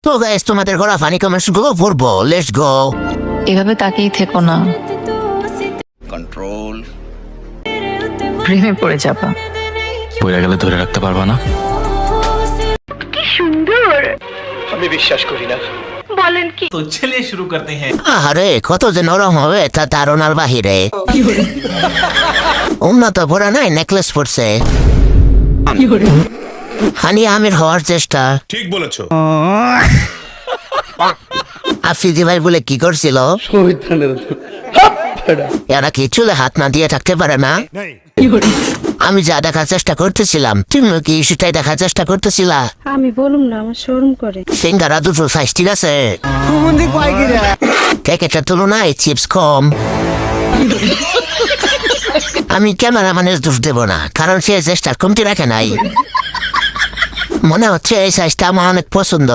তো গাইস তোমাদের করা ফানি কমেন্টস গুলো পড়বো, লেটস গো। এভাবে তাকিয়ে থেকো না, কন্ট্রোল। প্রেমে পড়ে যাবা। পড়ে গেলে ধরে রাখতে পারবা না। আমি বিশ্বাস করি না। तो चलिए शुरू करते हैं। আরে কত যে নরম হবে তা ধারণার বাহিরে। উন্নত পড়া নাই, নেকলেস পড়ছে। হানি আমির হওয়ার চেষ্টা। ঠিক বলেছো। আফ্রিদি ভাই বলে কি করছিল? এরা কি চুলে হাত না দিয়ে থাকতে পারে না? আমি যা দেখার চেষ্টা করতেছিলাম, তুমি কি সেটাই দেখার চেষ্টা করতেছিলা? আমি বলুম না, আমার শরম করে। সিঙ্গারা দুটো সাইজ ঠিক আছে, কেকেটার তুলনায় চিপস কম। আমি ক্যামেরাম্যানের দোষ দেব না, কারণ সে চেষ্টার কমতি রাখে নাই। মনে হচ্ছে এই সাইজটা আমার অনেক পছন্দ।